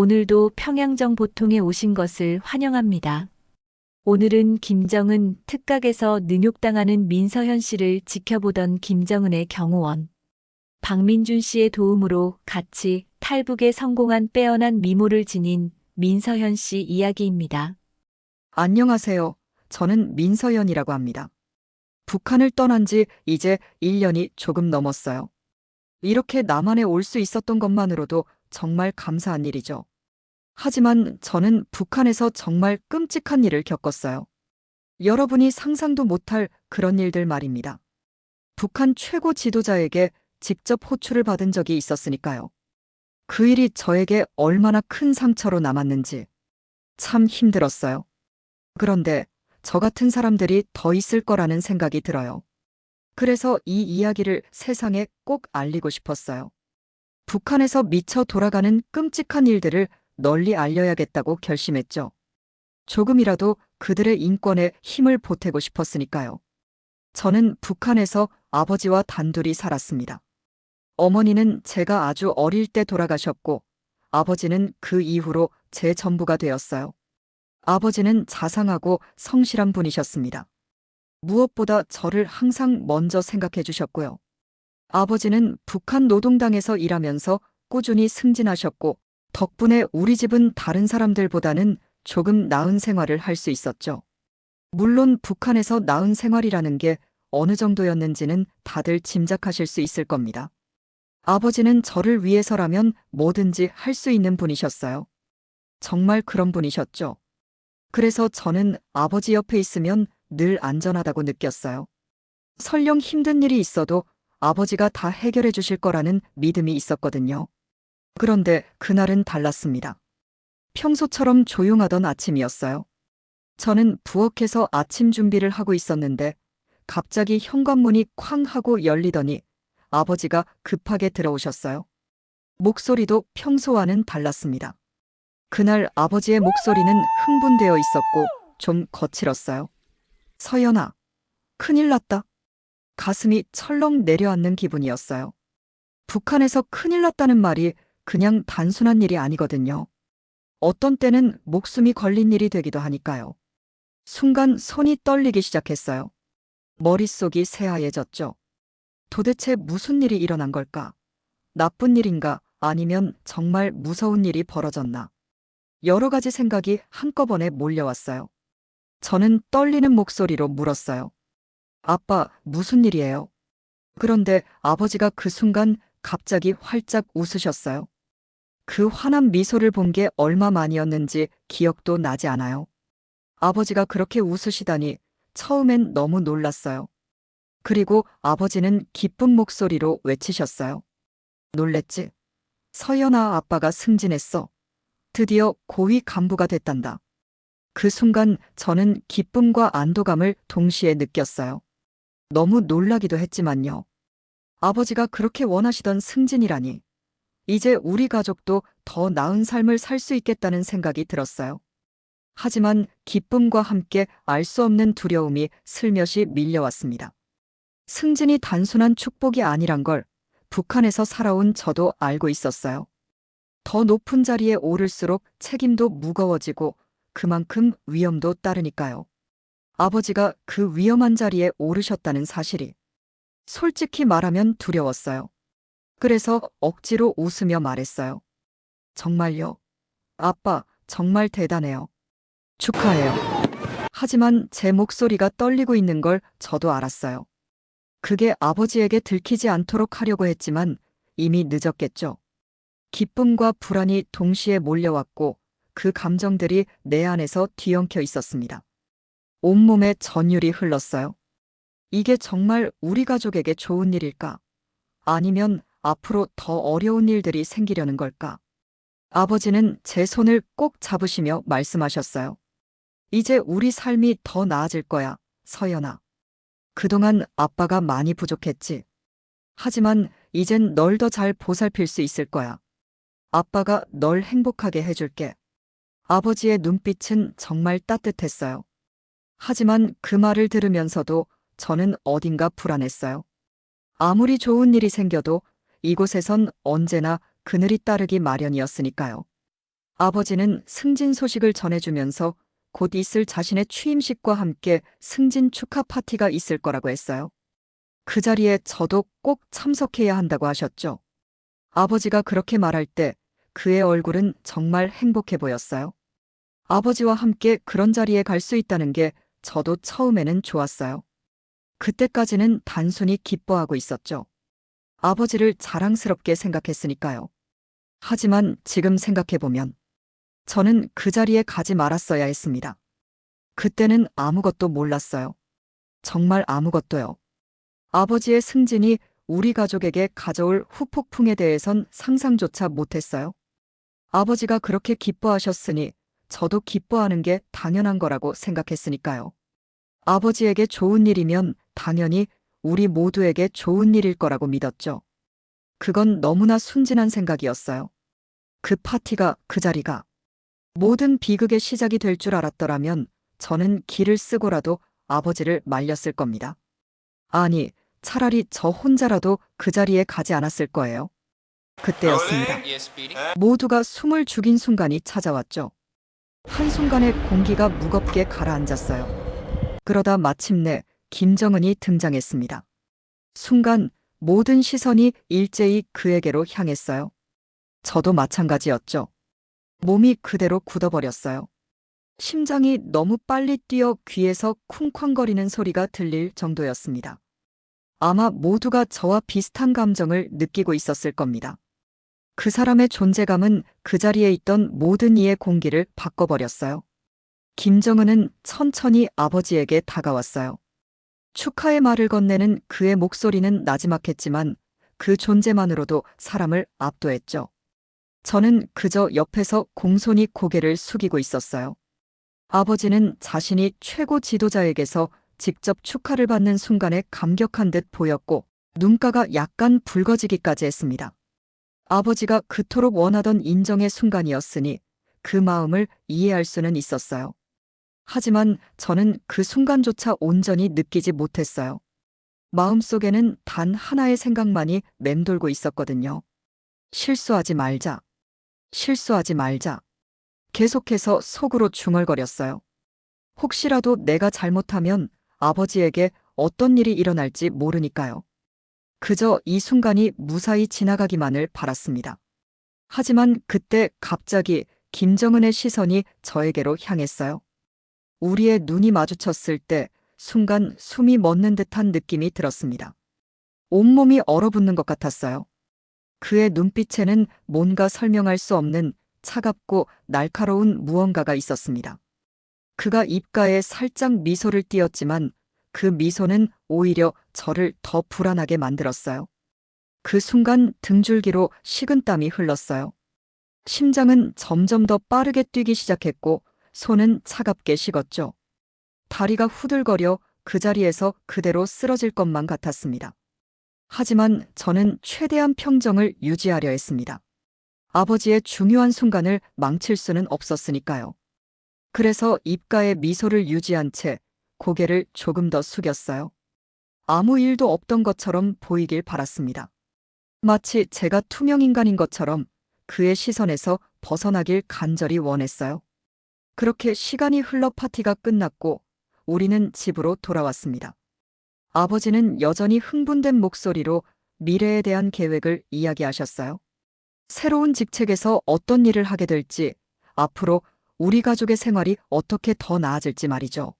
오늘도 평양정 보통에 오신 것을 환영합니다. 오늘은 김정은 특각에서 능욕당하는 민서현 씨를 지켜보던 김정은의 경호원 박민준 씨의 도움으로 같이 탈북에 성공한 빼어난 미모를 지닌 민서현 씨 이야기입니다. 안녕하세요. 저는 민서연이라고 합니다. 북한을 떠난 지 이제 1년이 조금 넘었어요. 이렇게 남한에 올 수 있었던 것만으로도 정말 감사한 일이죠. 하지만 저는 북한에서 정말 끔찍한 일을 겪었어요. 여러분이 상상도 못할 그런 일들 말입니다. 북한 최고 지도자에게 직접 호출을 받은 적이 있었으니까요. 그 일이 저에게 얼마나 큰 상처로 남았는지 참 힘들었어요. 그런데 저 같은 사람들이 더 있을 거라는 생각이 들어요. 그래서 이 이야기를 세상에 꼭 알리고 싶었어요. 북한에서 미쳐 돌아가는 끔찍한 일들을 널리 알려야겠다고 결심했죠. 조금이라도 그들의 인권에 힘을 보태고 싶었으니까요. 저는 북한에서 아버지와 단둘이 살았습니다. 어머니는 제가 아주 어릴 때 돌아가셨고, 아버지는 그 이후로 제 전부가 되었어요. 아버지는 자상하고 성실한 분이셨습니다. 무엇보다 저를 항상 먼저 생각해 주셨고요. 아버지는 북한 노동당에서 일하면서 꾸준히 승진하셨고, 덕분에 우리 집은 다른 사람들보다는 조금 나은 생활을 할 수 있었죠. 물론 북한에서 나은 생활이라는 게 어느 정도였는지는 다들 짐작하실 수 있을 겁니다. 아버지는 저를 위해서라면 뭐든지 할 수 있는 분이셨어요. 정말 그런 분이셨죠. 그래서 저는 아버지 옆에 있으면 늘 안전하다고 느꼈어요. 설령 힘든 일이 있어도 아버지가 다 해결해 주실 거라는 믿음이 있었거든요. 그런데 그날은 달랐습니다. 평소처럼 조용하던 아침이었어요. 저는 부엌에서 아침 준비를 하고 있었는데 갑자기 현관문이 쾅 하고 열리더니 아버지가 급하게 들어오셨어요. 목소리도 평소와는 달랐습니다. 그날 아버지의 목소리는 흥분되어 있었고 좀 거칠었어요. 서연아, 큰일 났다. 가슴이 철렁 내려앉는 기분이었어요. 북한에서 큰일 났다는 말이 그냥 단순한 일이 아니거든요. 어떤 때는 목숨이 걸린 일이 되기도 하니까요. 순간 손이 떨리기 시작했어요. 머릿속이 새하얘졌죠. 도대체 무슨 일이 일어난 걸까? 나쁜 일인가? 아니면 정말 무서운 일이 벌어졌나? 여러 가지 생각이 한꺼번에 몰려왔어요. 저는 떨리는 목소리로 물었어요. 아빠, 무슨 일이에요? 그런데 아버지가 그 순간 갑자기 활짝 웃으셨어요. 그 환한 미소를 본 게 얼마 만이었는지 기억도 나지 않아요. 아버지가 그렇게 웃으시다니 처음엔 너무 놀랐어요. 그리고 아버지는 기쁜 목소리로 외치셨어요. 놀랬지? 서연아, 아빠가 승진했어. 드디어 고위 간부가 됐단다. 그 순간 저는 기쁨과 안도감을 동시에 느꼈어요. 너무 놀라기도 했지만요. 아버지가 그렇게 원하시던 승진이라니. 이제 우리 가족도 더 나은 삶을 살 수 있겠다는 생각이 들었어요. 하지만 기쁨과 함께 알 수 없는 두려움이 슬며시 밀려왔습니다. 승진이 단순한 축복이 아니란 걸 북한에서 살아온 저도 알고 있었어요. 더 높은 자리에 오를수록 책임도 무거워지고 그만큼 위험도 따르니까요. 아버지가 그 위험한 자리에 오르셨다는 사실이 솔직히 말하면 두려웠어요. 그래서 억지로 웃으며 말했어요. 정말요? 아빠, 정말 대단해요. 축하해요. 하지만 제 목소리가 떨리고 있는 걸 저도 알았어요. 그게 아버지에게 들키지 않도록 하려고 했지만 이미 늦었겠죠. 기쁨과 불안이 동시에 몰려왔고 그 감정들이 내 안에서 뒤엉켜 있었습니다. 온몸에 전율이 흘렀어요. 이게 정말 우리 가족에게 좋은 일일까? 아니면 앞으로 더 어려운 일들이 생기려는 걸까? 아버지는 제 손을 꼭 잡으시며 말씀하셨어요. 이제 우리 삶이 더 나아질 거야, 서연아. 그동안 아빠가 많이 부족했지. 하지만 이젠 널 더 잘 보살필 수 있을 거야. 아빠가 널 행복하게 해줄게. 아버지의 눈빛은 정말 따뜻했어요. 하지만 그 말을 들으면서도 저는 어딘가 불안했어요. 아무리 좋은 일이 생겨도 이곳에선 언제나 그늘이 따르기 마련이었으니까요. 아버지는 승진 소식을 전해주면서 곧 있을 자신의 취임식과 함께 승진 축하 파티가 있을 거라고 했어요. 그 자리에 저도 꼭 참석해야 한다고 하셨죠. 아버지가 그렇게 말할 때 그의 얼굴은 정말 행복해 보였어요. 아버지와 함께 그런 자리에 갈 수 있다는 게 저도 처음에는 좋았어요. 그때까지는 단순히 기뻐하고 있었죠. 아버지를 자랑스럽게 생각했으니까요. 하지만 지금 생각해보면 저는 그 자리에 가지 말았어야 했습니다. 그때는 아무것도 몰랐어요. 정말 아무것도요. 아버지의 승진이 우리 가족에게 가져올 후폭풍에 대해선 상상조차 못했어요. 아버지가 그렇게 기뻐하셨으니 저도 기뻐하는 게 당연한 거라고 생각했으니까요. 아버지에게 좋은 일이면 당연히 우리 모두에게 좋은 일일 거라고 믿었죠. 그건 너무나 순진한 생각이었어요. 그 파티가, 그 자리가 모든 비극의 시작이 될 줄 알았더라면 저는 기를 쓰고라도 아버지를 말렸을 겁니다. 아니, 차라리 저 혼자라도 그 자리에 가지 않았을 거예요. 그때였습니다. Yes, Speedy. 모두가 숨을 죽인 순간이 찾아왔죠. 한순간에 공기가 무겁게 가라앉았어요. 그러다 마침내 김정은이 등장했습니다. 순간 모든 시선이 일제히 그에게로 향했어요. 저도 마찬가지였죠. 몸이 그대로 굳어버렸어요. 심장이 너무 빨리 뛰어 귀에서 쿵쾅거리는 소리가 들릴 정도였습니다. 아마 모두가 저와 비슷한 감정을 느끼고 있었을 겁니다. 그 사람의 존재감은 그 자리에 있던 모든 이의 공기를 바꿔버렸어요. 김정은은 천천히 아버지에게 다가왔어요. 축하의 말을 건네는 그의 목소리는 나지막했지만 그 존재만으로도 사람을 압도했죠. 저는 그저 옆에서 공손히 고개를 숙이고 있었어요. 아버지는 자신이 최고 지도자에게서 직접 축하를 받는 순간에 감격한 듯 보였고 눈가가 약간 붉어지기까지 했습니다. 아버지가 그토록 원하던 인정의 순간이었으니 그 마음을 이해할 수는 있었어요. 하지만 저는 그 순간조차 온전히 느끼지 못했어요. 마음속에는 단 하나의 생각만이 맴돌고 있었거든요. 실수하지 말자. 실수하지 말자. 계속해서 속으로 중얼거렸어요. 혹시라도 내가 잘못하면 아버지에게 어떤 일이 일어날지 모르니까요. 그저 이 순간이 무사히 지나가기만을 바랐습니다. 하지만 그때 갑자기 김정은의 시선이 저에게로 향했어요. 우리의 눈이 마주쳤을 때 순간 숨이 멎는 듯한 느낌이 들었습니다. 온몸이 얼어붙는 것 같았어요. 그의 눈빛에는 뭔가 설명할 수 없는 차갑고 날카로운 무언가가 있었습니다. 그가 입가에 살짝 미소를 띄었지만 그 미소는 오히려 저를 더 불안하게 만들었어요. 그 순간 등줄기로 식은땀이 흘렀어요. 심장은 점점 더 빠르게 뛰기 시작했고 손은 차갑게 식었죠. 다리가 후들거려 그 자리에서 그대로 쓰러질 것만 같았습니다. 하지만 저는 최대한 평정을 유지하려 했습니다. 아버지의 중요한 순간을 망칠 수는 없었으니까요. 그래서 입가에 미소를 유지한 채 고개를 조금 더 숙였어요. 아무 일도 없던 것처럼 보이길 바랐습니다. 마치 제가 투명인간인 것처럼 그의 시선에서 벗어나길 간절히 원했어요. 그렇게 시간이 흘러 파티가 끝났고 우리는 집으로 돌아왔습니다. 아버지는 여전히 흥분된 목소리로 미래에 대한 계획을 이야기하셨어요. 새로운 직책에서 어떤 일을 하게 될지, 앞으로 우리 가족의 생활이 어떻게 더 나아질지 말이죠.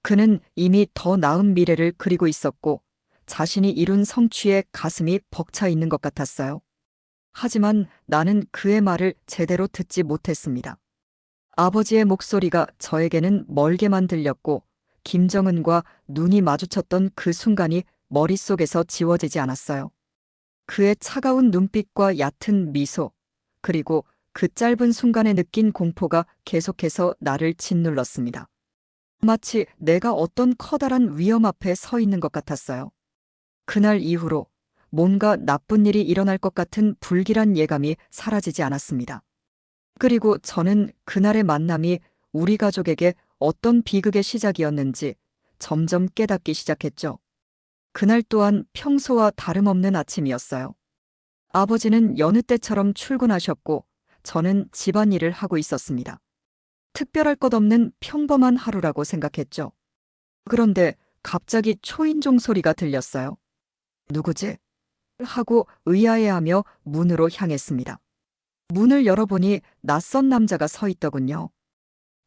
그는 이미 더 나은 미래를 그리고 있었고 자신이 이룬 성취에 가슴이 벅차 있는 것 같았어요. 하지만 나는 그의 말을 제대로 듣지 못했습니다. 아버지의 목소리가 저에게는 멀게만 들렸고 김정은과 눈이 마주쳤던 그 순간이 머릿속에서 지워지지 않았어요. 그의 차가운 눈빛과 얕은 미소, 그리고 그 짧은 순간에 느낀 공포가 계속해서 나를 짓눌렀습니다. 마치 내가 어떤 커다란 위험 앞에 서 있는 것 같았어요. 그날 이후로 뭔가 나쁜 일이 일어날 것 같은 불길한 예감이 사라지지 않았습니다. 그리고 저는 그날의 만남이 우리 가족에게 어떤 비극의 시작이었는지 점점 깨닫기 시작했죠. 그날 또한 평소와 다름없는 아침이었어요. 아버지는 여느 때처럼 출근하셨고 저는 집안일을 하고 있었습니다. 특별할 것 없는 평범한 하루라고 생각했죠. 그런데 갑자기 초인종 소리가 들렸어요. 누구지? 하고 의아해하며 문으로 향했습니다. 문을 열어보니 낯선 남자가 서 있더군요.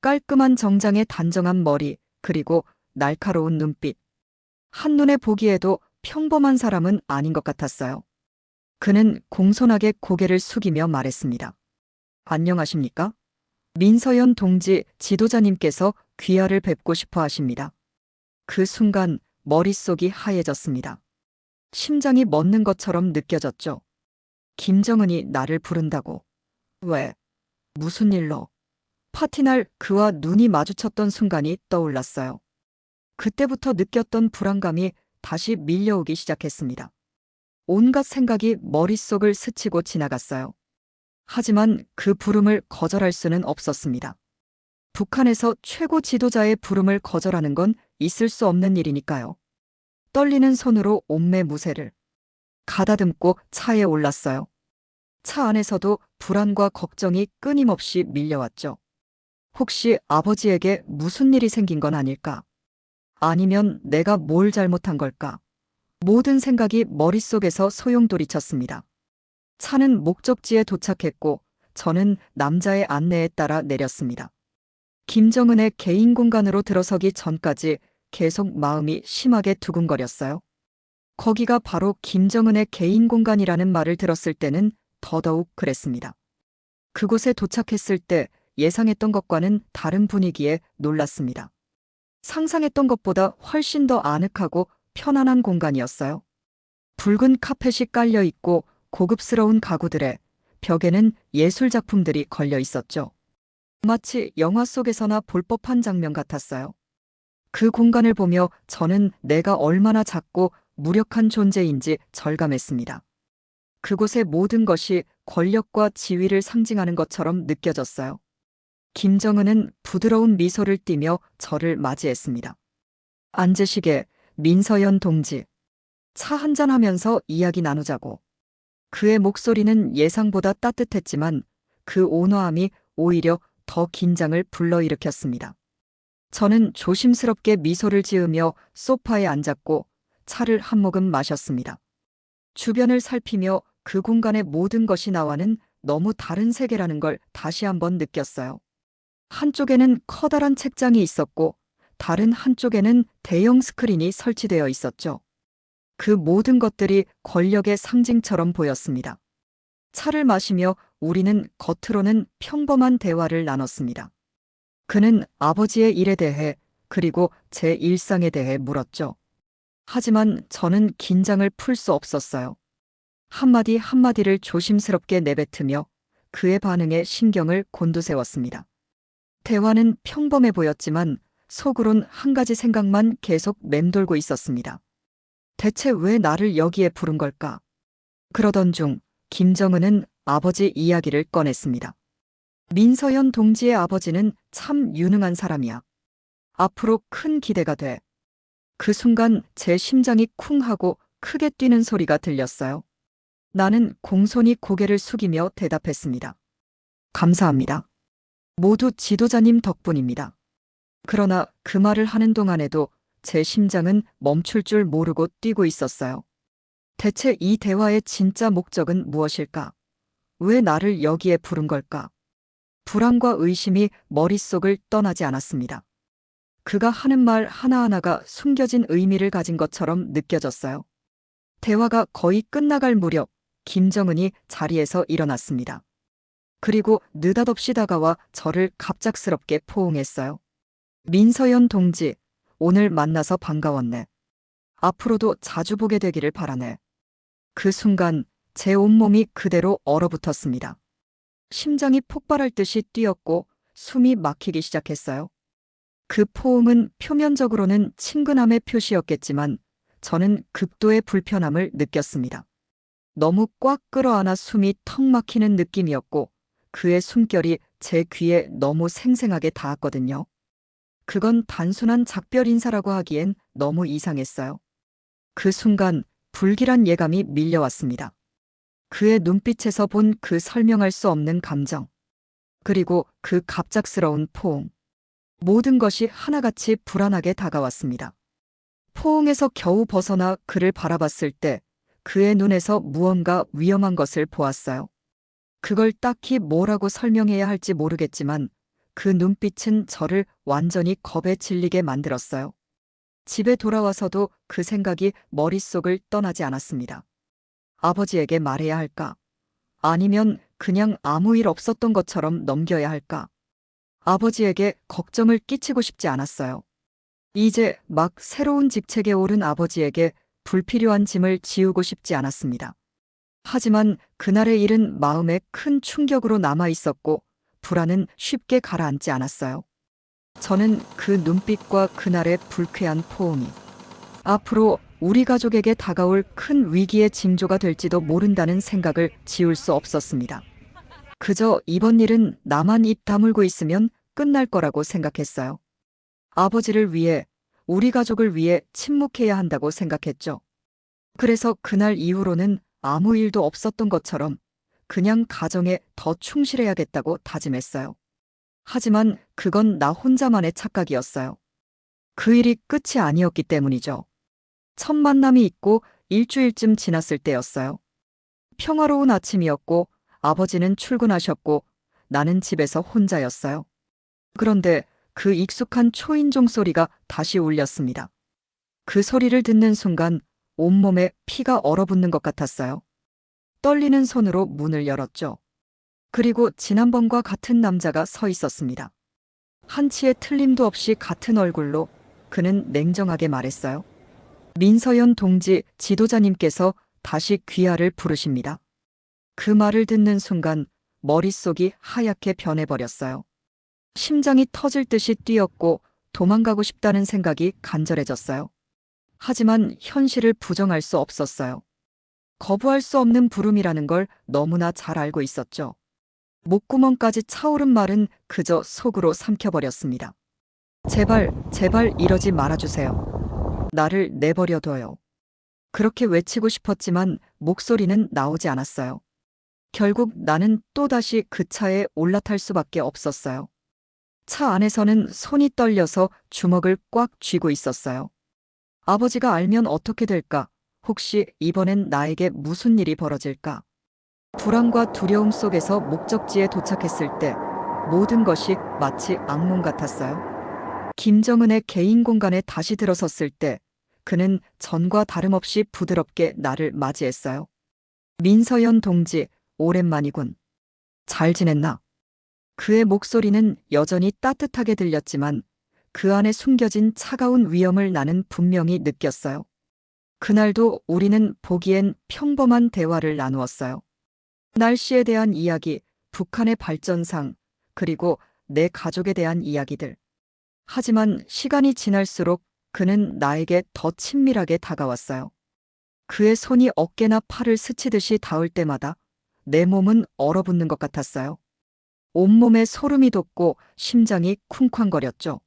깔끔한 정장에 단정한 머리, 그리고 날카로운 눈빛. 한눈에 보기에도 평범한 사람은 아닌 것 같았어요. 그는 공손하게 고개를 숙이며 말했습니다. 안녕하십니까? 민서연 동지 지도자님께서 귀하를 뵙고 싶어 하십니다. 그 순간 머릿속이 하얘졌습니다. 심장이 멎는 것처럼 느껴졌죠. 김정은이 나를 부른다고. 왜? 무슨 일로? 파티날 그와 눈이 마주쳤던 순간이 떠올랐어요. 그때부터 느꼈던 불안감이 다시 밀려오기 시작했습니다. 온갖 생각이 머릿속을 스치고 지나갔어요. 하지만 그 부름을 거절할 수는 없었습니다. 북한에서 최고 지도자의 부름을 거절하는 건 있을 수 없는 일이니까요. 떨리는 손으로 옷매무새를 가다듬고 차에 올랐어요. 차 안에서도 불안과 걱정이 끊임없이 밀려왔죠. 혹시 아버지에게 무슨 일이 생긴 건 아닐까? 아니면 내가 뭘 잘못한 걸까? 모든 생각이 머릿속에서 소용돌이쳤습니다. 차는 목적지에 도착했고 저는 남자의 안내에 따라 내렸습니다. 김정은의 개인 공간으로 들어서기 전까지 계속 마음이 심하게 두근거렸어요. 거기가 바로 김정은의 개인 공간이라는 말을 들었을 때는 더더욱 그랬습니다. 그곳에 도착했을 때 예상했던 것과는 다른 분위기에 놀랐습니다. 상상했던 것보다 훨씬 더 아늑하고 편안한 공간이었어요. 붉은 카펫이 깔려 있고 고급스러운 가구들에 벽에는 예술 작품들이 걸려 있었죠. 마치 영화 속에서나 볼 법한 장면 같았어요. 그 공간을 보며 저는 내가 얼마나 작고 무력한 존재인지 절감했습니다. 그곳의 모든 것이 권력과 지위를 상징하는 것처럼 느껴졌어요. 김정은은 부드러운 미소를 띠며 저를 맞이했습니다. 앉으시게, 민서연 동지. 차 한잔하면서 이야기 나누자고. 그의 목소리는 예상보다 따뜻했지만 그 온화함이 오히려 더 긴장을 불러일으켰습니다. 저는 조심스럽게 미소를 지으며 소파에 앉았고 차를 한 모금 마셨습니다. 주변을 살피며 그 공간의 모든 것이 나와는 너무 다른 세계라는 걸 다시 한번 느꼈어요. 한쪽에는 커다란 책장이 있었고 다른 한쪽에는 대형 스크린이 설치되어 있었죠. 그 모든 것들이 권력의 상징처럼 보였습니다. 차를 마시며 우리는 겉으로는 평범한 대화를 나눴습니다. 그는 아버지의 일에 대해 그리고 제 일상에 대해 물었죠. 하지만 저는 긴장을 풀 수 없었어요. 한마디 한마디를 조심스럽게 내뱉으며 그의 반응에 신경을 곤두세웠습니다. 대화는 평범해 보였지만 속으론 한 가지 생각만 계속 맴돌고 있었습니다. 대체 왜 나를 여기에 부른 걸까? 그러던 중 김정은은 아버지 이야기를 꺼냈습니다. 민서연 동지의 아버지는 참 유능한 사람이야. 앞으로 큰 기대가 돼. 그 순간 제 심장이 쿵 하고 크게 뛰는 소리가 들렸어요. 나는 공손히 고개를 숙이며 대답했습니다. 감사합니다. 모두 지도자님 덕분입니다. 그러나 그 말을 하는 동안에도 제 심장은 멈출 줄 모르고 뛰고 있었어요. 대체 이 대화의 진짜 목적은 무엇일까? 왜 나를 여기에 부른 걸까? 불안과 의심이 머릿속을 떠나지 않았습니다. 그가 하는 말 하나하나가 숨겨진 의미를 가진 것처럼 느껴졌어요. 대화가 거의 끝나갈 무렵 김정은이 자리에서 일어났습니다. 그리고 느닷없이 다가와 저를 갑작스럽게 포옹했어요. 민서연 동지, 오늘 만나서 반가웠네. 앞으로도 자주 보게 되기를 바라네. 그 순간 제 온몸이 그대로 얼어붙었습니다. 심장이 폭발할 듯이 뛰었고 숨이 막히기 시작했어요. 그 포옹은 표면적으로는 친근함의 표시였겠지만 저는 극도의 불편함을 느꼈습니다. 너무 꽉 끌어안아 숨이 턱 막히는 느낌이었고 그의 숨결이 제 귀에 너무 생생하게 닿았거든요. 그건 단순한 작별 인사라고 하기엔 너무 이상했어요. 그 순간 불길한 예감이 밀려왔습니다. 그의 눈빛에서 본 그 설명할 수 없는 감정. 그리고 그 갑작스러운 포옹. 모든 것이 하나같이 불안하게 다가왔습니다. 포옹에서 겨우 벗어나 그를 바라봤을 때 그의 눈에서 무언가 위험한 것을 보았어요. 그걸 딱히 뭐라고 설명해야 할지 모르겠지만 그 눈빛은 저를 완전히 겁에 질리게 만들었어요. 집에 돌아와서도 그 생각이 머릿속을 떠나지 않았습니다. 아버지에게 말해야 할까? 아니면 그냥 아무 일 없었던 것처럼 넘겨야 할까? 아버지에게 걱정을 끼치고 싶지 않았어요. 이제 막 새로운 직책에 오른 아버지에게 불필요한 짐을 지우고 싶지 않았습니다. 하지만 그날의 일은 마음에 큰 충격으로 남아 있었고 불안은 쉽게 가라앉지 않았어요. 저는 그 눈빛과 그날의 불쾌한 포옹이 앞으로 우리 가족에게 다가올 큰 위기의 징조가 될지도 모른다는 생각을 지울 수 없었습니다. 그저 이번 일은 나만 입 다물고 있으면 끝날 거라고 생각했어요. 아버지를 위해, 우리 가족을 위해 침묵해야 한다고 생각했죠. 그래서 그날 이후로는 아무 일도 없었던 것처럼 그냥 가정에 더 충실해야겠다고 다짐했어요. 하지만 그건 나 혼자만의 착각이었어요. 그 일이 끝이 아니었기 때문이죠. 첫 만남이 있고 일주일쯤 지났을 때였어요. 평화로운 아침이었고 아버지는 출근하셨고 나는 집에서 혼자였어요. 그런데 그 익숙한 초인종 소리가 다시 울렸습니다. 그 소리를 듣는 순간 온몸에 피가 얼어붙는 것 같았어요. 떨리는 손으로 문을 열었죠. 그리고 지난번과 같은 남자가 서 있었습니다. 한치의 틀림도 없이 같은 얼굴로 그는 냉정하게 말했어요. 민서연 동지 지도자님께서 다시 귀하를 부르십니다. 그 말을 듣는 순간 머릿속이 하얗게 변해버렸어요. 심장이 터질 듯이 뛰었고 도망가고 싶다는 생각이 간절해졌어요. 하지만 현실을 부정할 수 없었어요. 거부할 수 없는 부름이라는 걸 너무나 잘 알고 있었죠. 목구멍까지 차오른 말은 그저 속으로 삼켜버렸습니다. 제발, 제발 이러지 말아주세요. 나를 내버려둬요. 그렇게 외치고 싶었지만 목소리는 나오지 않았어요. 결국 나는 또다시 그 차에 올라탈 수밖에 없었어요. 차 안에서는 손이 떨려서 주먹을 꽉 쥐고 있었어요. 아버지가 알면 어떻게 될까? 혹시 이번엔 나에게 무슨 일이 벌어질까? 불안과 두려움 속에서 목적지에 도착했을 때 모든 것이 마치 악몽 같았어요. 김정은의 개인 공간에 다시 들어섰을 때 그는 전과 다름없이 부드럽게 나를 맞이했어요. 민서연 동지, 오랜만이군. 잘 지냈나? 그의 목소리는 여전히 따뜻하게 들렸지만 그 안에 숨겨진 차가운 위험을 나는 분명히 느꼈어요. 그날도 우리는 보기엔 평범한 대화를 나누었어요. 날씨에 대한 이야기, 북한의 발전상, 그리고 내 가족에 대한 이야기들. 하지만 시간이 지날수록 그는 나에게 더 친밀하게 다가왔어요. 그의 손이 어깨나 팔을 스치듯이 닿을 때마다 내 몸은 얼어붙는 것 같았어요. 온몸에 소름이 돋고 심장이 쿵쾅거렸죠.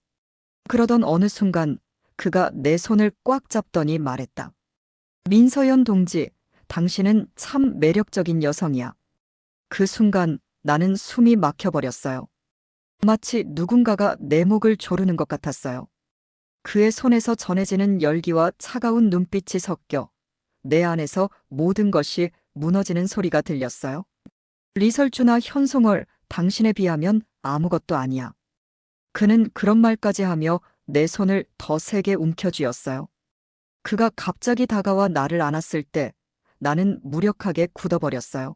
그러던 어느 순간 그가 내 손을 꽉 잡더니 말했다. 민서연 동지, 당신은 참 매력적인 여성이야. 그 순간 나는 숨이 막혀버렸어요. 마치 누군가가 내 목을 조르는 것 같았어요. 그의 손에서 전해지는 열기와 차가운 눈빛이 섞여 내 안에서 모든 것이 무너지는 소리가 들렸어요. 리설주나 현송월, 당신에 비하면 아무것도 아니야. 그는 그런 말까지 하며 내 손을 더 세게 움켜쥐었어요. 그가 갑자기 다가와 나를 안았을 때 나는 무력하게 굳어버렸어요.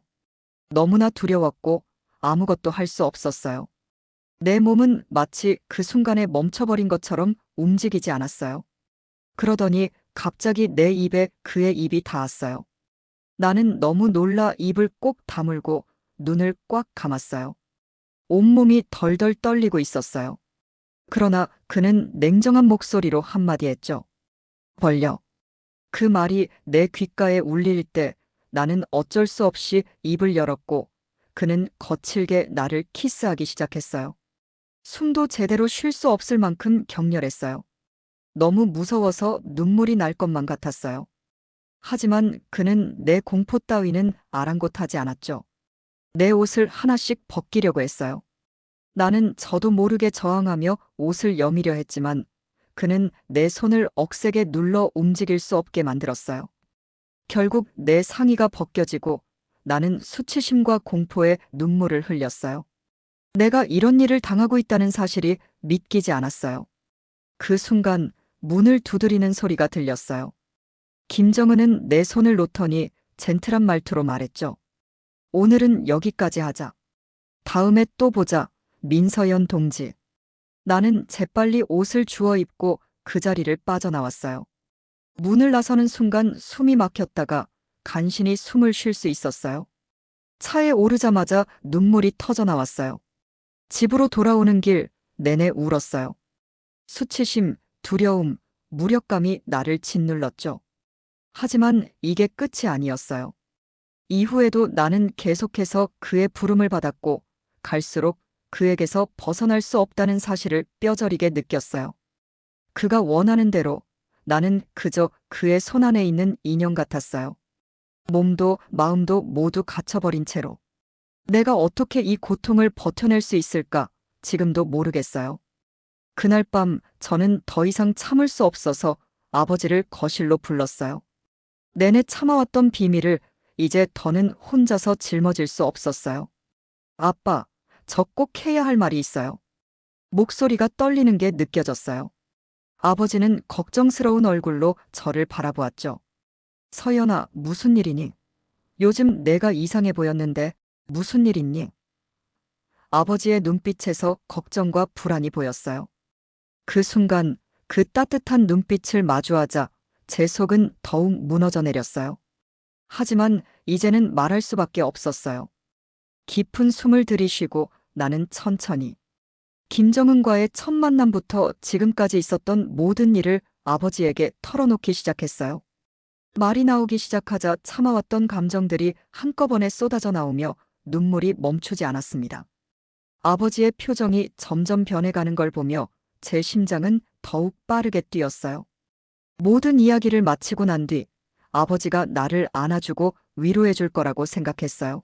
너무나 두려웠고 아무것도 할 수 없었어요. 내 몸은 마치 그 순간에 멈춰버린 것처럼 움직이지 않았어요. 그러더니 갑자기 내 입에 그의 입이 닿았어요. 나는 너무 놀라 입을 꼭 다물고 눈을 꽉 감았어요. 온몸이 덜덜 떨리고 있었어요. 그러나 그는 냉정한 목소리로 한마디 했죠. 벌려. 그 말이 내 귓가에 울릴 때 나는 어쩔 수 없이 입을 열었고 그는 거칠게 나를 키스하기 시작했어요. 숨도 제대로 쉴 수 없을 만큼 격렬했어요. 너무 무서워서 눈물이 날 것만 같았어요. 하지만 그는 내 공포 따위는 아랑곳하지 않았죠. 내 옷을 하나씩 벗기려고 했어요. 나는 저도 모르게 저항하며 옷을 여미려 했지만 그는 내 손을 억세게 눌러 움직일 수 없게 만들었어요. 결국 내 상의가 벗겨지고 나는 수치심과 공포에 눈물을 흘렸어요. 내가 이런 일을 당하고 있다는 사실이 믿기지 않았어요. 그 순간 문을 두드리는 소리가 들렸어요. 김정은은 내 손을 놓더니 젠틀한 말투로 말했죠. 오늘은 여기까지 하자. 다음에 또 보자, 민서연 동지. 나는 재빨리 옷을 주워 입고 그 자리를 빠져나왔어요. 문을 나서는 순간 숨이 막혔다가 간신히 숨을 쉴 수 있었어요. 차에 오르자마자 눈물이 터져 나왔어요. 집으로 돌아오는 길 내내 울었어요. 수치심, 두려움, 무력감이 나를 짓눌렀죠. 하지만 이게 끝이 아니었어요. 이후에도 나는 계속해서 그의 부름을 받았고 갈수록 그에게서 벗어날 수 없다는 사실을 뼈저리게 느꼈어요. 그가 원하는 대로 나는 그저 그의 손 안에 있는 인형 같았어요. 몸도 마음도 모두 갇혀버린 채로. 내가 어떻게 이 고통을 버텨낼 수 있을까 지금도 모르겠어요. 그날 밤 저는 더 이상 참을 수 없어서 아버지를 거실로 불렀어요. 내내 참아왔던 비밀을 이제 더는 혼자서 짊어질 수 없었어요. 아빠, 저 꼭 해야 할 말이 있어요. 목소리가 떨리는 게 느껴졌어요. 아버지는 걱정스러운 얼굴로 저를 바라보았죠. 서연아, 무슨 일이니? 요즘 내가 이상해 보였는데 무슨 일 있니? 아버지의 눈빛에서 걱정과 불안이 보였어요. 그 순간 그 따뜻한 눈빛을 마주하자 제 속은 더욱 무너져 내렸어요. 하지만 이제는 말할 수밖에 없었어요. 깊은 숨을 들이쉬고 나는 천천히 김정은과의 첫 만남부터 지금까지 있었던 모든 일을 아버지에게 털어놓기 시작했어요. 말이 나오기 시작하자 참아왔던 감정들이 한꺼번에 쏟아져 나오며 눈물이 멈추지 않았습니다. 아버지의 표정이 점점 변해가는 걸 보며 제 심장은 더욱 빠르게 뛰었어요. 모든 이야기를 마치고 난 뒤 아버지가 나를 안아주고 위로해줄 거라고 생각했어요.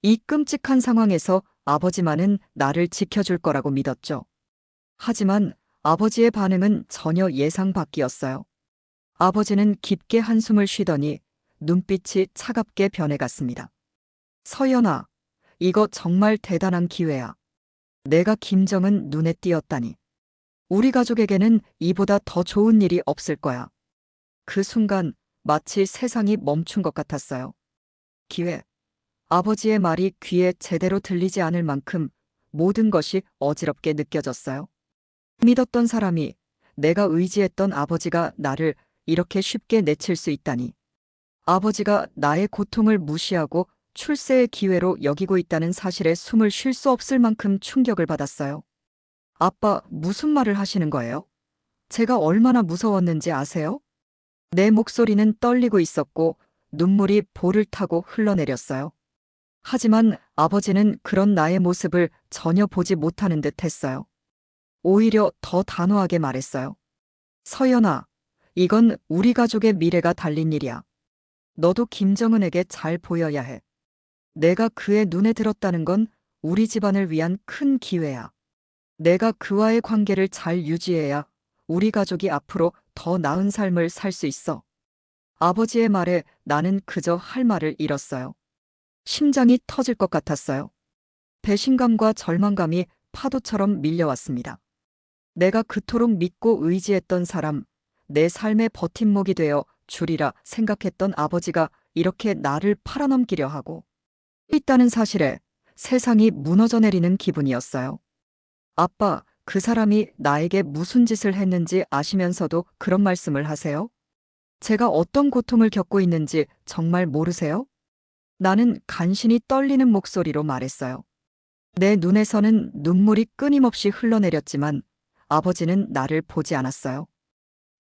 이 끔찍한 상황에서 아버지만은 나를 지켜줄 거라고 믿었죠. 하지만 아버지의 반응은 전혀 예상 밖이었어요. 아버지는 깊게 한숨을 쉬더니 눈빛이 차갑게 변해갔습니다. 서연아, 이거 정말 대단한 기회야. 내가 김정은 눈에 띄었다니. 우리 가족에게는 이보다 더 좋은 일이 없을 거야. 그 순간 마치 세상이 멈춘 것 같았어요. 기회. 아버지의 말이 귀에 제대로 들리지 않을 만큼 모든 것이 어지럽게 느껴졌어요. 믿었던 사람이, 내가 의지했던 아버지가 나를 이렇게 쉽게 내칠 수 있다니. 아버지가 나의 고통을 무시하고 출세의 기회로 여기고 있다는 사실에 숨을 쉴 수 없을 만큼 충격을 받았어요. 아빠, 무슨 말을 하시는 거예요? 제가 얼마나 무서웠는지 아세요? 내 목소리는 떨리고 있었고 눈물이 볼을 타고 흘러내렸어요. 하지만 아버지는 그런 나의 모습을 전혀 보지 못하는 듯 했어요. 오히려 더 단호하게 말했어요. 서연아, 이건 우리 가족의 미래가 달린 일이야. 너도 김정은에게 잘 보여야 해. 내가 그의 눈에 들었다는 건 우리 집안을 위한 큰 기회야. 내가 그와의 관계를 잘 유지해야 우리 가족이 앞으로 더 나은 삶을 살 수 있어. 아버지의 말에 나는 그저 할 말을 잃었어요. 심장이 터질 것 같았어요. 배신감과 절망감이 파도처럼 밀려왔습니다. 내가 그토록 믿고 의지했던 사람, 내 삶의 버팀목이 되어 주리라 생각했던 아버지가 이렇게 나를 팔아넘기려 하고 있다는 사실에 세상이 무너져 내리는 기분이었어요. 아빠, 그 사람이 나에게 무슨 짓을 했는지 아시면서도 그런 말씀을 하세요? 제가 어떤 고통을 겪고 있는지 정말 모르세요? 나는 간신히 떨리는 목소리로 말했어요. 내 눈에서는 눈물이 끊임없이 흘러내렸지만 아버지는 나를 보지 않았어요.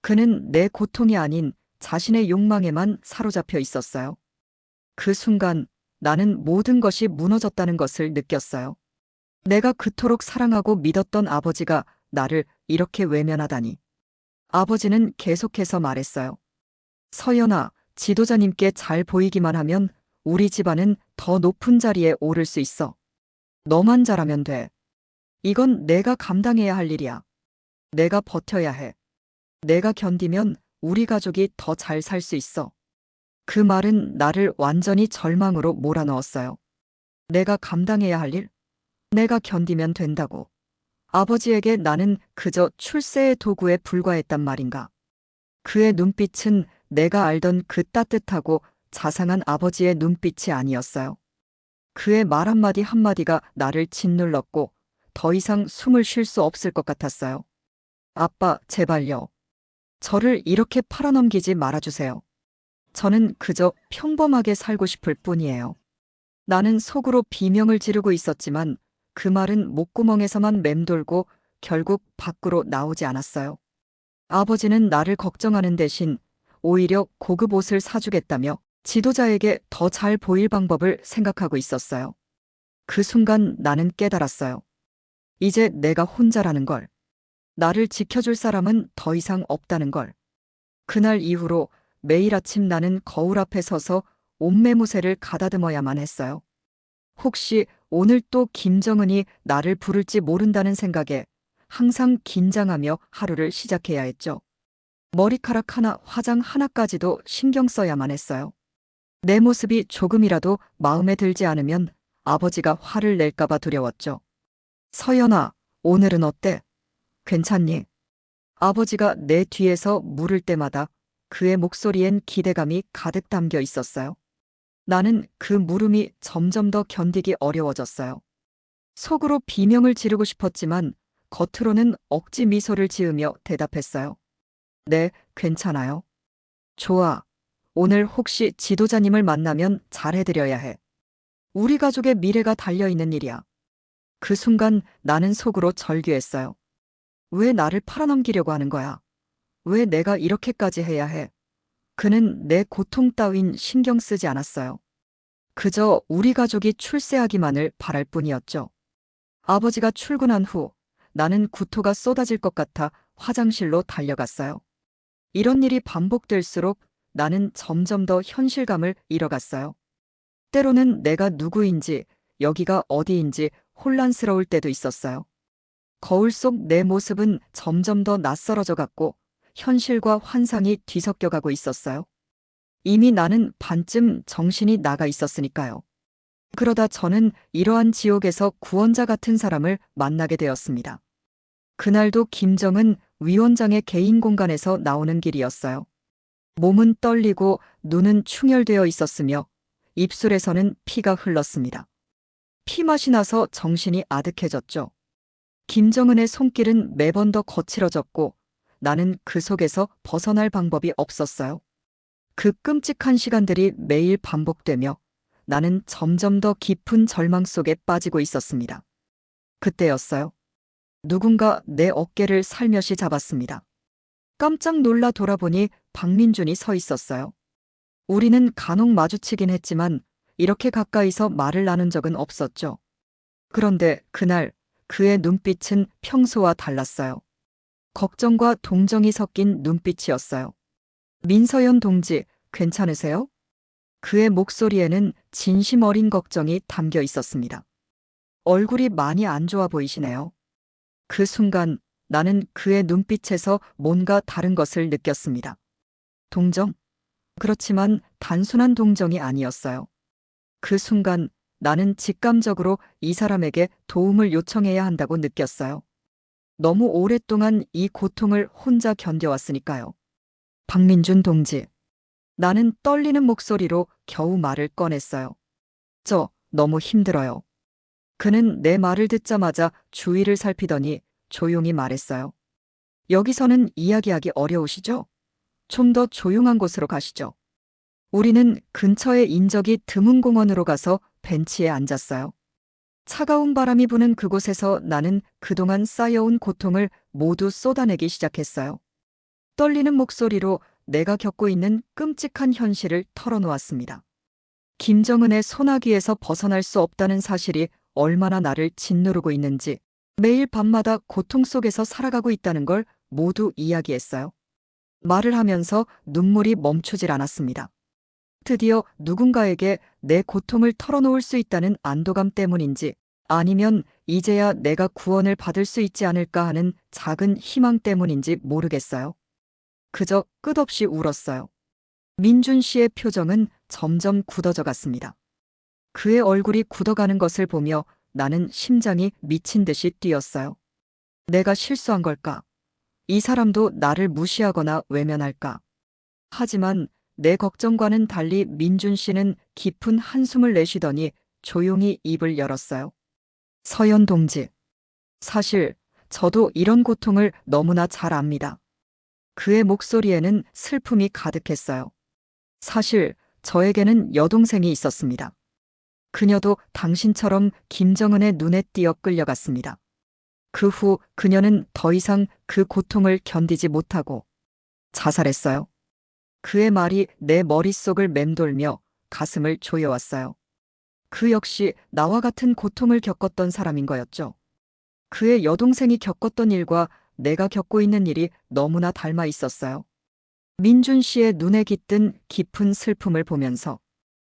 그는 내 고통이 아닌 자신의 욕망에만 사로잡혀 있었어요. 그 순간 나는 모든 것이 무너졌다는 것을 느꼈어요. 내가 그토록 사랑하고 믿었던 아버지가 나를 이렇게 외면하다니. 아버지는 계속해서 말했어요. 서연아, 지도자님께 잘 보이기만 하면 우리 집안은 더 높은 자리에 오를 수 있어. 너만 잘하면 돼. 이건 내가 감당해야 할 일이야. 내가 버텨야 해. 내가 견디면 우리 가족이 더 잘 살 수 있어. 그 말은 나를 완전히 절망으로 몰아넣었어요. 내가 감당해야 할 일? 내가 견디면 된다고. 아버지에게 나는 그저 출세의 도구에 불과했단 말인가. 그의 눈빛은 내가 알던 그 따뜻하고 자상한 아버지의 눈빛이 아니었어요. 그의 말 한마디 한마디가 나를 짓눌렀고 더 이상 숨을 쉴 수 없을 것 같았어요. 아빠, 제발요. 저를 이렇게 팔아넘기지 말아주세요. 저는 그저 평범하게 살고 싶을 뿐이에요. 나는 속으로 비명을 지르고 있었지만 그 말은 목구멍에서만 맴돌고 결국 밖으로 나오지 않았어요. 아버지는 나를 걱정하는 대신 오히려 고급 옷을 사주겠다며 지도자에게 더 잘 보일 방법을 생각하고 있었어요. 그 순간 나는 깨달았어요. 이제 내가 혼자라는 걸. 나를 지켜줄 사람은 더 이상 없다는 걸. 그날 이후로 매일 아침 나는 거울 앞에 서서 옷매무새를 가다듬어야만 했어요. 혹시 오늘 또 김정은이 나를 부를지 모른다는 생각에 항상 긴장하며 하루를 시작해야 했죠. 머리카락 하나, 화장 하나까지도 신경 써야만 했어요. 내 모습이 조금이라도 마음에 들지 않으면 아버지가 화를 낼까봐 두려웠죠. 서연아, 오늘은 어때? 괜찮니? 아버지가 내 뒤에서 물을 때마다 그의 목소리엔 기대감이 가득 담겨 있었어요. 나는 그 물음이 점점 더 견디기 어려워졌어요. 속으로 비명을 지르고 싶었지만 겉으로는 억지 미소를 지으며 대답했어요. 네, 괜찮아요. 좋아. 오늘 혹시 지도자님을 만나면 잘해드려야 해. 우리 가족의 미래가 달려있는 일이야. 그 순간 나는 속으로 절규했어요. 왜 나를 팔아넘기려고 하는 거야? 왜 내가 이렇게까지 해야 해? 그는 내 고통 따윈 신경 쓰지 않았어요. 그저 우리 가족이 출세하기만을 바랄 뿐이었죠. 아버지가 출근한 후 나는 구토가 쏟아질 것 같아 화장실로 달려갔어요. 이런 일이 반복될수록 나는 점점 더 현실감을 잃어갔어요. 때로는 내가 누구인지, 여기가 어디인지 혼란스러울 때도 있었어요. 거울 속 내 모습은 점점 더 낯설어져 갔고 현실과 환상이 뒤섞여 가고 있었어요. 이미 나는 반쯤 정신이 나가 있었으니까요. 그러다 저는 이러한 지옥에서 구원자 같은 사람을 만나게 되었습니다. 그날도 김정은 위원장의 개인 공간에서 나오는 길이었어요. 몸은 떨리고 눈은 충혈되어 있었으며 입술에서는 피가 흘렀습니다. 피맛이 나서 정신이 아득해졌죠. 김정은의 손길은 매번 더 거칠어졌고 나는 그 속에서 벗어날 방법이 없었어요. 그 끔찍한 시간들이 매일 반복되며 나는 점점 더 깊은 절망 속에 빠지고 있었습니다. 그때였어요. 누군가 내 어깨를 살며시 잡았습니다. 깜짝 놀라 돌아보니 박민준이 서 있었어요. 우리는 간혹 마주치긴 했지만 이렇게 가까이서 말을 나눈 적은 없었죠. 그런데 그날 그의 눈빛은 평소와 달랐어요. 걱정과 동정이 섞인 눈빛이었어요. 민서연 동지, 괜찮으세요? 그의 목소리에는 진심 어린 걱정이 담겨 있었습니다. 얼굴이 많이 안 좋아 보이시네요. 그 순간 나는 그의 눈빛에서 뭔가 다른 것을 느꼈습니다. 동정? 그렇지만 단순한 동정이 아니었어요. 그 순간 나는 직감적으로 이 사람에게 도움을 요청해야 한다고 느꼈어요. 너무 오랫동안 이 고통을 혼자 견뎌왔으니까요. 박민준 동지. 나는 떨리는 목소리로 겨우 말을 꺼냈어요. 저 너무 힘들어요. 그는 내 말을 듣자마자 주위를 살피더니 조용히 말했어요. 여기서는 이야기하기 어려우시죠? 좀 더 조용한 곳으로 가시죠. 우리는 근처의 인적이 드문 공원으로 가서 벤치에 앉았어요. 차가운 바람이 부는 그곳에서 나는 그동안 쌓여온 고통을 모두 쏟아내기 시작했어요. 떨리는 목소리로 내가 겪고 있는 끔찍한 현실을 털어놓았습니다. 김정은의 소나기에서 벗어날 수 없다는 사실이 얼마나 나를 짓누르고 있는지, 매일 밤마다 고통 속에서 살아가고 있다는 걸 모두 이야기했어요. 말을 하면서 눈물이 멈추질 않았습니다. 드디어 누군가에게 내 고통을 털어놓을 수 있다는 안도감 때문인지 아니면 이제야 내가 구원을 받을 수 있지 않을까 하는 작은 희망 때문인지 모르겠어요. 그저 끝없이 울었어요. 민준 씨의 표정은 점점 굳어져 갔습니다. 그의 얼굴이 굳어가는 것을 보며 나는 심장이 미친 듯이 뛰었어요. 내가 실수한 걸까? 이 사람도 나를 무시하거나 외면할까? 하지만 내 걱정과는 달리 민준 씨는 깊은 한숨을 내쉬더니 조용히 입을 열었어요. 서연 동지, 사실 저도 이런 고통을 너무나 잘 압니다. 그의 목소리에는 슬픔이 가득했어요. 사실 저에게는 여동생이 있었습니다. 그녀도 당신처럼 김정은의 눈에 띄어 끌려갔습니다. 그 후 그녀는 더 이상 그 고통을 견디지 못하고 자살했어요. 그의 말이 내 머릿속을 맴돌며 가슴을 조여왔어요. 그 역시 나와 같은 고통을 겪었던 사람인 거였죠. 그의 여동생이 겪었던 일과 내가 겪고 있는 일이 너무나 닮아 있었어요. 민준 씨의 눈에 깃든 깊은 슬픔을 보면서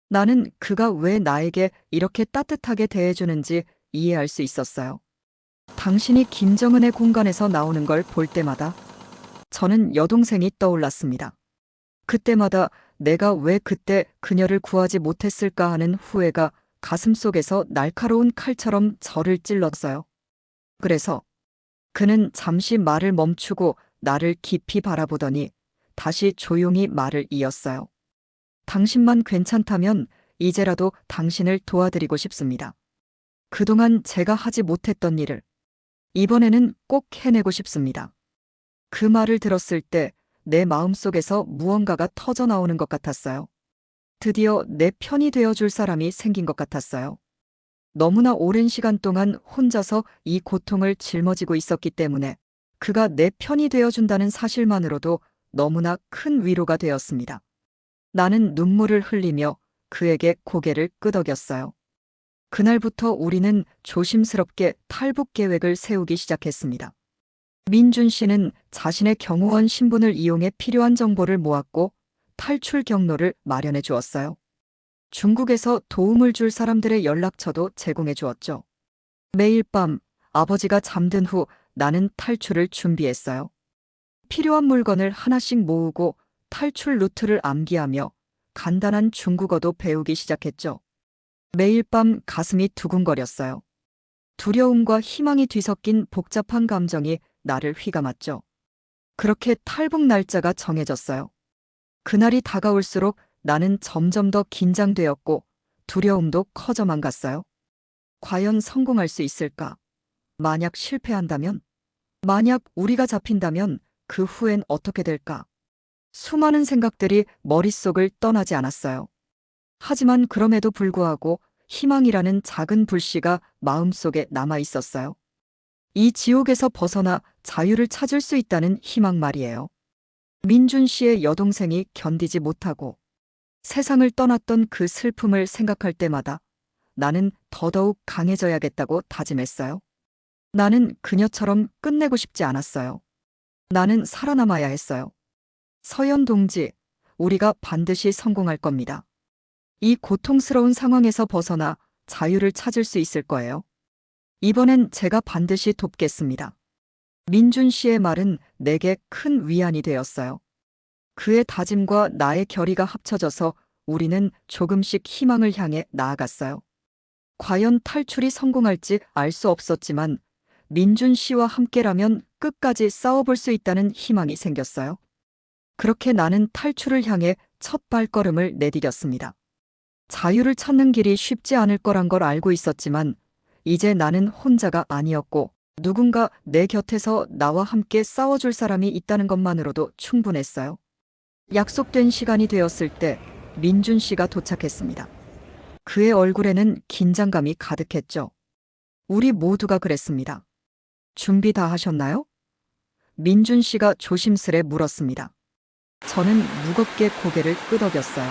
나는 그가 왜 나에게 이렇게 따뜻하게 대해주는지 이해할 수 있었어요. 당신이 김정은의 공간에서 나오는 걸 볼 때마다 저는 여동생이 떠올랐습니다. 그때마다 내가 왜 그때 그녀를 구하지 못했을까 하는 후회가 가슴속에서 날카로운 칼처럼 저를 찔렀어요. 그래서 그는 잠시 말을 멈추고 나를 깊이 바라보더니 다시 조용히 말을 이었어요. 당신만 괜찮다면 이제라도 당신을 도와드리고 싶습니다. 그동안 제가 하지 못했던 일을 이번에는 꼭 해내고 싶습니다. 그 말을 들었을 때 내 마음속에서 무언가가 터져 나오는 것 같았어요. 드디어 내 편이 되어줄 사람이 생긴 것 같았어요. 너무나 오랜 시간 동안 혼자서 이 고통을 짊어지고 있었기 때문에 그가 내 편이 되어준다는 사실만으로도 너무나 큰 위로가 되었습니다. 나는 눈물을 흘리며 그에게 고개를 끄덕였어요. 그날부터 우리는 조심스럽게 탈북 계획을 세우기 시작했습니다. 민준 씨는 자신의 경호원 신분을 이용해 필요한 정보를 모았고 탈출 경로를 마련해 주었어요. 중국에서 도움을 줄 사람들의 연락처도 제공해 주었죠. 매일 밤 아버지가 잠든 후 나는 탈출을 준비했어요. 필요한 물건을 하나씩 모으고 탈출 루트를 암기하며 간단한 중국어도 배우기 시작했죠. 매일 밤 가슴이 두근거렸어요. 두려움과 희망이 뒤섞인 복잡한 감정이 나를 휘감았죠. 그렇게 탈북 날짜가 정해졌어요. 그날이 다가올수록 나는 점점 더 긴장되었고 두려움도 커져만 갔어요. 과연 성공할 수 있을까? 만약 실패한다면? 만약 우리가 잡힌다면 그 후엔 어떻게 될까? 수많은 생각들이 머릿속을 떠나지 않았어요. 하지만 그럼에도 불구하고 희망이라는 작은 불씨가 마음속에 남아 있었어요. 이 지옥에서 벗어나 자유를 찾을 수 있다는 희망 말이에요. 민준 씨의 여동생이 견디지 못하고 세상을 떠났던 그 슬픔을 생각할 때마다 나는 더더욱 강해져야겠다고 다짐했어요. 나는 그녀처럼 끝내고 싶지 않았어요. 나는 살아남아야 했어요. 서연 동지, 우리가 반드시 성공할 겁니다. 이 고통스러운 상황에서 벗어나 자유를 찾을 수 있을 거예요. 이번엔 제가 반드시 돕겠습니다. 민준 씨의 말은 내게 큰 위안이 되었어요. 그의 다짐과 나의 결의가 합쳐져서 우리는 조금씩 희망을 향해 나아갔어요. 과연 탈출이 성공할지 알 수 없었지만 민준 씨와 함께라면 끝까지 싸워볼 수 있다는 희망이 생겼어요. 그렇게 나는 탈출을 향해 첫 발걸음을 내디뎠습니다. 자유를 찾는 길이 쉽지 않을 거란 걸 알고 있었지만 이제 나는 혼자가 아니었고 누군가 내 곁에서 나와 함께 싸워줄 사람이 있다는 것만으로도 충분했어요. 약속된 시간이 되었을 때 민준 씨가 도착했습니다. 그의 얼굴에는 긴장감이 가득했죠. 우리 모두가 그랬습니다. 준비 다 하셨나요? 민준 씨가 조심스레 물었습니다. 저는 무겁게 고개를 끄덕였어요.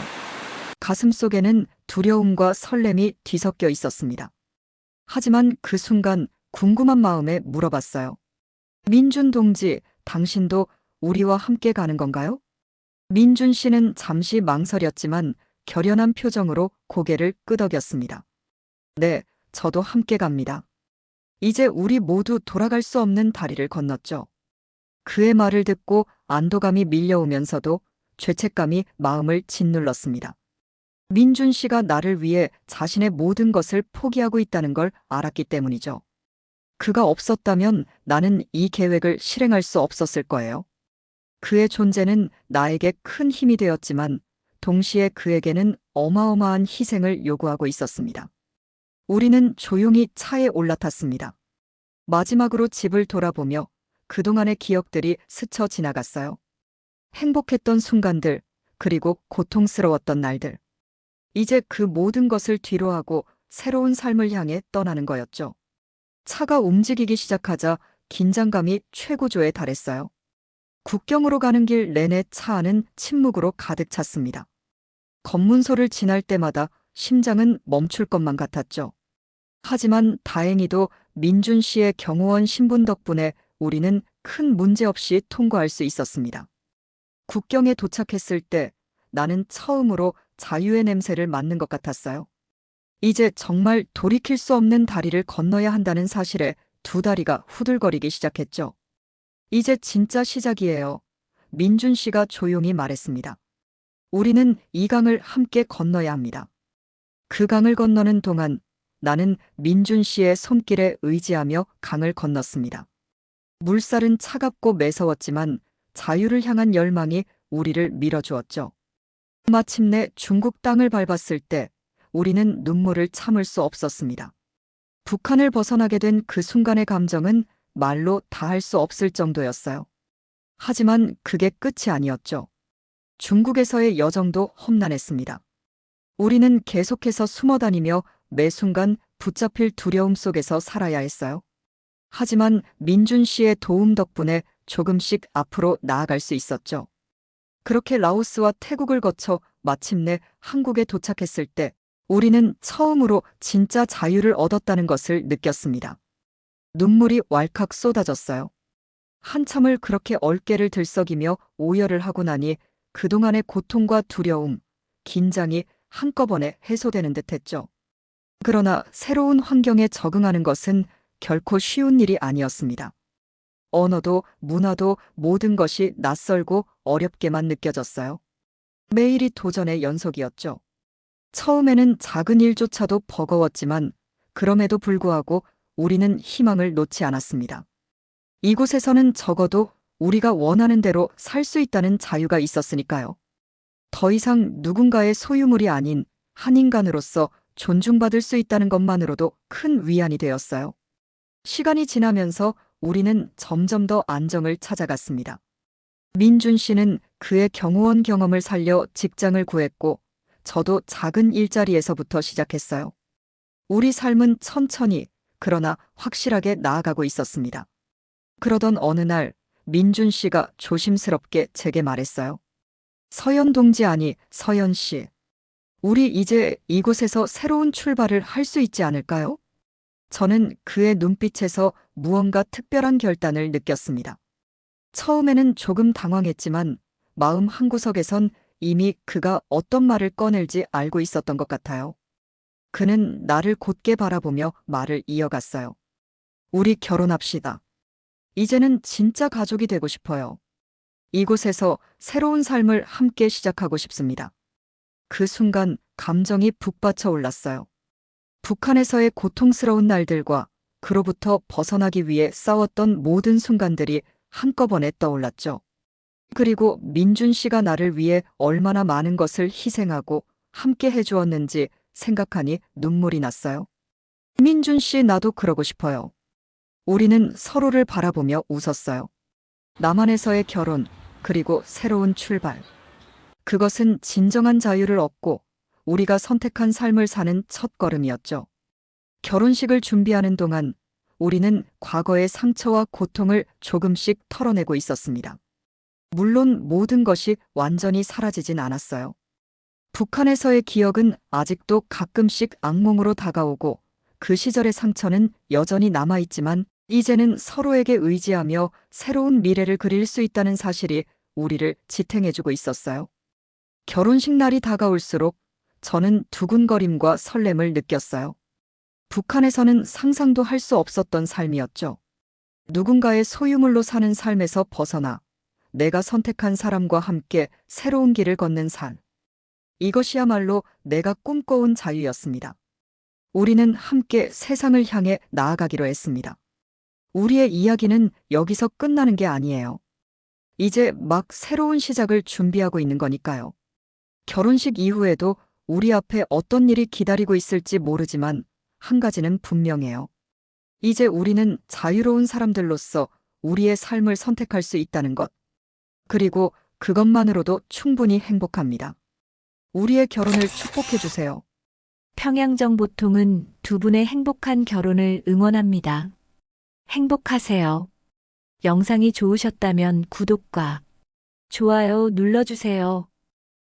가슴 속에는 두려움과 설렘이 뒤섞여 있었습니다. 하지만 그 순간 궁금한 마음에 물어봤어요. 민준 동지, 당신도 우리와 함께 가는 건가요? 민준 씨는 잠시 망설였지만 결연한 표정으로 고개를 끄덕였습니다. 네, 저도 함께 갑니다. 이제 우리 모두 돌아갈 수 없는 다리를 건넜죠. 그의 말을 듣고 안도감이 밀려오면서도 죄책감이 마음을 짓눌렀습니다. 민준 씨가 나를 위해 자신의 모든 것을 포기하고 있다는 걸 알았기 때문이죠. 그가 없었다면 나는 이 계획을 실행할 수 없었을 거예요. 그의 존재는 나에게 큰 힘이 되었지만 동시에 그에게는 어마어마한 희생을 요구하고 있었습니다. 우리는 조용히 차에 올라탔습니다. 마지막으로 집을 돌아보며 그동안의 기억들이 스쳐 지나갔어요. 행복했던 순간들, 그리고 고통스러웠던 날들. 이제 그 모든 것을 뒤로하고 새로운 삶을 향해 떠나는 거였죠. 차가 움직이기 시작하자 긴장감이 최고조에 달했어요. 국경으로 가는 길 내내 차 안은 침묵으로 가득 찼습니다. 검문소를 지날 때마다 심장은 멈출 것만 같았죠. 하지만 다행히도 민준 씨의 경호원 신분 덕분에 우리는 큰 문제 없이 통과할 수 있었습니다. 국경에 도착했을 때 나는 처음으로 자유의 냄새를 맡는 것 같았어요. 이제 정말 돌이킬 수 없는 다리를 건너야 한다는 사실에 두 다리가 후들거리기 시작했죠. 이제 진짜 시작이에요. 민준 씨가 조용히 말했습니다. 우리는 이 강을 함께 건너야 합니다. 그 강을 건너는 동안 나는 민준 씨의 손길에 의지하며 강을 건넜습니다. 물살은 차갑고 매서웠지만 자유를 향한 열망이 우리를 밀어주었죠. 마침내 중국 땅을 밟았을 때 우리는 눈물을 참을 수 없었습니다. 북한을 벗어나게 된 그 순간의 감정은 말로 다 할 수 없을 정도였어요. 하지만 그게 끝이 아니었죠. 중국에서의 여정도 험난했습니다. 우리는 계속해서 숨어다니며 매 순간 붙잡힐 두려움 속에서 살아야 했어요. 하지만 민준 씨의 도움 덕분에 조금씩 앞으로 나아갈 수 있었죠. 그렇게 라오스와 태국을 거쳐 마침내 한국에 도착했을 때 우리는 처음으로 진짜 자유를 얻었다는 것을 느꼈습니다. 눈물이 왈칵 쏟아졌어요. 한참을 그렇게 얼개를 들썩이며 오열을 하고 나니 그동안의 고통과 두려움, 긴장이 한꺼번에 해소되는 듯했죠. 그러나 새로운 환경에 적응하는 것은 결코 쉬운 일이 아니었습니다. 언어도 문화도 모든 것이 낯설고 어렵게만 느껴졌어요. 매일이 도전의 연속이었죠. 처음에는 작은 일조차도 버거웠지만 그럼에도 불구하고 우리는 희망을 놓지 않았습니다. 이곳에서는 적어도 우리가 원하는 대로 살 수 있다는 자유가 있었으니까요. 더 이상 누군가의 소유물이 아닌 한 인간으로서 존중받을 수 있다는 것만으로도 큰 위안이 되었어요. 시간이 지나면서 우리는 점점 더 안정을 찾아갔습니다. 민준 씨는 그의 경호원 경험을 살려 직장을 구했고 저도 작은 일자리에서부터 시작했어요. 우리 삶은 천천히 그러나 확실하게 나아가고 있었습니다. 그러던 어느 날 민준 씨가 조심스럽게 제게 말했어요. 서연 동지 아니 서연 씨. 우리 이제 이곳에서 새로운 출발을 할 수 있지 않을까요? 저는 그의 눈빛에서 무언가 특별한 결단을 느꼈습니다. 처음에는 조금 당황했지만 마음 한구석에선 이미 그가 어떤 말을 꺼낼지 알고 있었던 것 같아요. 그는 나를 곧게 바라보며 말을 이어갔어요. 우리 결혼합시다. 이제는 진짜 가족이 되고 싶어요. 이곳에서 새로운 삶을 함께 시작하고 싶습니다. 그 순간 감정이 북받쳐 올랐어요. 북한에서의 고통스러운 날들과 그로부터 벗어나기 위해 싸웠던 모든 순간들이 한꺼번에 떠올랐죠. 그리고 민준 씨가 나를 위해 얼마나 많은 것을 희생하고 함께 해주었는지 생각하니 눈물이 났어요. 민준 씨, 나도 그러고 싶어요. 우리는 서로를 바라보며 웃었어요. 남한에서의 결혼, 그리고 새로운 출발. 그것은 진정한 자유를 얻고 우리가 선택한 삶을 사는 첫걸음이었죠. 결혼식을 준비하는 동안 우리는 과거의 상처와 고통을 조금씩 털어내고 있었습니다. 물론 모든 것이 완전히 사라지진 않았어요. 북한에서의 기억은 아직도 가끔씩 악몽으로 다가오고 그 시절의 상처는 여전히 남아있지만 이제는 서로에게 의지하며 새로운 미래를 그릴 수 있다는 사실이 우리를 지탱해주고 있었어요. 결혼식 날이 다가올수록 저는 두근거림과 설렘을 느꼈어요. 북한에서는 상상도 할 수 없었던 삶이었죠. 누군가의 소유물로 사는 삶에서 벗어나 내가 선택한 사람과 함께 새로운 길을 걷는 삶. 이것이야말로 내가 꿈꿔온 자유였습니다. 우리는 함께 세상을 향해 나아가기로 했습니다. 우리의 이야기는 여기서 끝나는 게 아니에요. 이제 막 새로운 시작을 준비하고 있는 거니까요. 결혼식 이후에도 우리 앞에 어떤 일이 기다리고 있을지 모르지만 한 가지는 분명해요. 이제 우리는 자유로운 사람들로서 우리의 삶을 선택할 수 있다는 것. 그리고 그것만으로도 충분히 행복합니다. 우리의 결혼을 축복해 주세요. 평양정보통은 두 분의 행복한 결혼을 응원합니다. 행복하세요. 영상이 좋으셨다면 구독과 좋아요 눌러주세요.